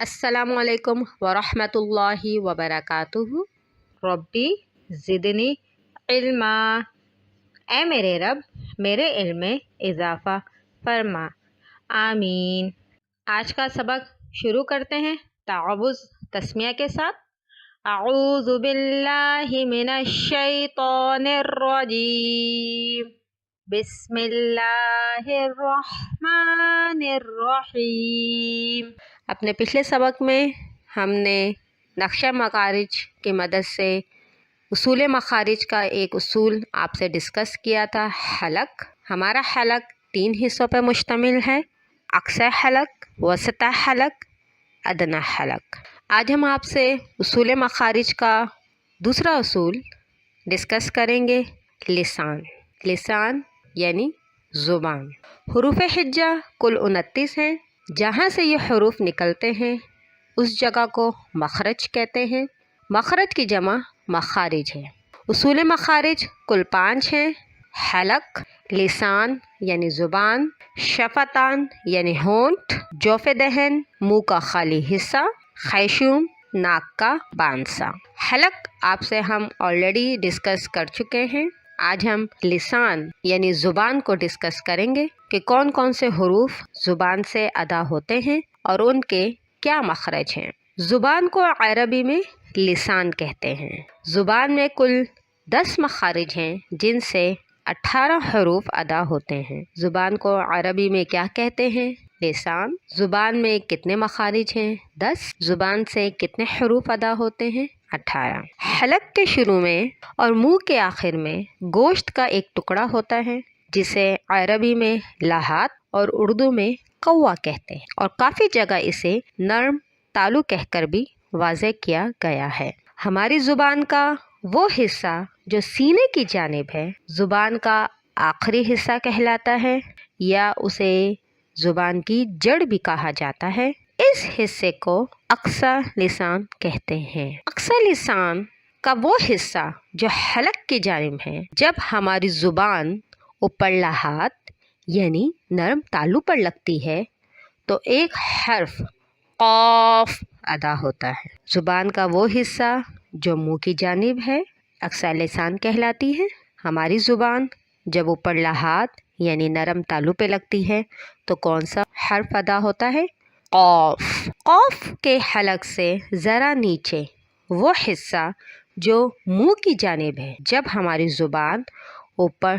السلام علیکم ورحمۃ اللہ وبرکاتہ۔ ربی زدنی علما، اے میرے رب میرے علم میں اضافہ فرما، آمین۔ آج کا سبق شروع کرتے ہیں تعوذ تسمیہ کے ساتھ۔ اعوذ باللہ من الشیطان الرجیم، بسم اللہ الرحمن الرحیم۔ اپنے پچھلے سبق میں ہم نے نقشہ مخارج کی مدد سے اصول مخارج کا ایک اصول آپ سے ڈسکس کیا تھا، حلق۔ ہمارا حلق 3 حصوں پر مشتمل ہے، اقصی حلق، وسطی حلق، ادنی حلق۔ آج ہم آپ سے اصول مخارج کا دوسرا اصول ڈسکس کریں گے، لسان۔ لسان یعنی زبان۔ حروف ہجا کل 29 ہیں۔ جہاں سے یہ حروف نکلتے ہیں اس جگہ کو مخرج کہتے ہیں۔ مخرج کی جمع مخارج ہے۔ اصول مخارج کل 5 ہیں، حلق، لسان یعنی زبان، شفتان یعنی ہونٹ، جوف دہن منہ کا خالی حصہ، خیشوم ناک کا بانسا۔ حلق آپ سے ہم آلریڈی ڈسکس کر چکے ہیں۔ آج ہم لسان یعنی زبان کو ڈسکس کریں گے کہ کون کون سے حروف زبان سے ادا ہوتے ہیں اور ان کے کیا مخرج ہیں۔ زبان کو عربی میں لسان کہتے ہیں۔ زبان میں کل 10 مخارج ہیں جن سے 18 حروف ادا ہوتے ہیں۔ زبان کو عربی میں کیا کہتے ہیں؟ لسان۔ زبان میں کتنے مخارج ہیں؟ 10۔ زبان سے کتنے حروف ادا ہوتے ہیں؟ 18۔ حلق کے شروع میں اور منہ کے آخر میں گوشت کا ایک ٹکڑا ہوتا ہے جسے عربی میں لحات اور اردو میں قوا کہتے ہیں، اور کافی جگہ اسے نرم تالو کہہ کر بھی واضح کیا گیا ہے۔ ہماری زبان کا وہ حصہ جو سینے کی جانب ہے زبان کا آخری حصہ کہلاتا ہے، یا اسے زبان کی جڑ بھی کہا جاتا ہے۔ اس حصے کو اقصی لسان کہتے ہیں۔ اقصی لسان کا وہ حصہ جو حلق کی جانب ہے، جب ہماری زبان اوپر لحات یعنی نرم تالو پر لگتی ہے تو ایک حرف قاف ادا ہوتا ہے۔ زبان کا وہ حصہ جو منہ کی جانب ہے اقصی لسان کہلاتی ہے۔ ہماری زبان جب اوپر لحات یعنی نرم تالو پہ لگتی ہے تو کون سا حرف ادا ہوتا ہے؟ قاف۔ قاف کے حلق سے ذرا نیچے وہ حصہ جو منہ کی جانب ہے، جب ہماری زبان اوپر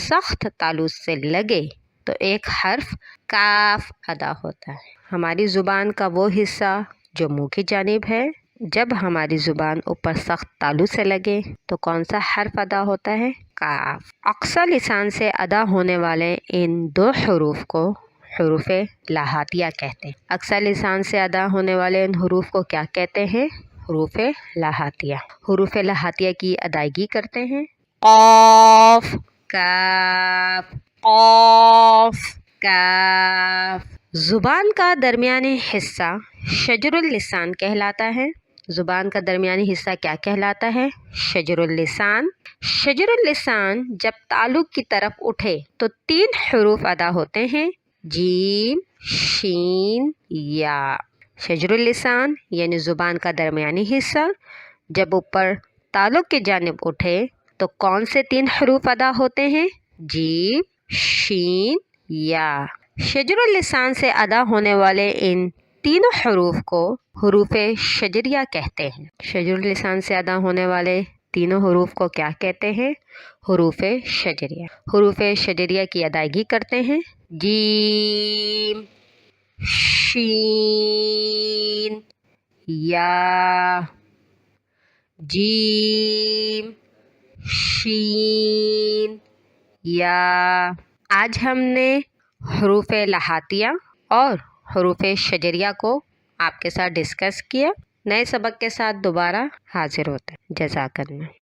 سخت تالو سے لگے تو ایک حرف کاف ادا ہوتا ہے۔ ہماری زبان کا وہ حصہ جو منہ کی جانب ہے، جب ہماری زبان اوپر سخت تالو سے لگے تو کون سا حرف ادا ہوتا ہے؟ کاف۔ اقصی لسان سے ادا ہونے والے ان 2 حروف کو حروف لحاتیہ کہتے ہیں۔ اقصی لسان سے ادا ہونے والے ان حروف کو کیا کہتے ہیں؟ حروف لحاتیہ۔ حروف لحاتیہ کی ادائیگی کرتے ہیں، قاف، کاف، قاف، کاف۔ زبان کا درمیانی حصہ شجر اللسان کہلاتا ہے۔ زبان کا درمیانی حصہ کیا کہلاتا ہے؟ شجر اللسان۔ شجر اللسان جب تالو کی طرف اٹھے تو 3 حروف ادا ہوتے ہیں، جیم، شین، یا۔ شجر اللسان یعنی زبان کا درمیانی حصہ جب اوپر تالو کی جانب اٹھے تو کون سے 3 حروف ادا ہوتے ہیں؟ جیم، شین، یا۔ شجر اللسان سے ادا ہونے والے ان تینوں حروف کو حروف شجریہ کہتے ہیں۔ شجر اللسان سے ادا ہونے والے تینوں حروف کو کیا کہتے ہیں؟ حروف شجریہ۔ حروف شجریہ کی ادائیگی کرتے ہیں، جیم، شین، یا، جیم، شین، یا۔ آج ہم نے حروف لحاتیہ اور حروف شجریہ کو آپ کے ساتھ ڈسکس کیا۔ نئے سبق کے ساتھ دوبارہ حاضر ہوتے ہیں۔ جزاک اللہ۔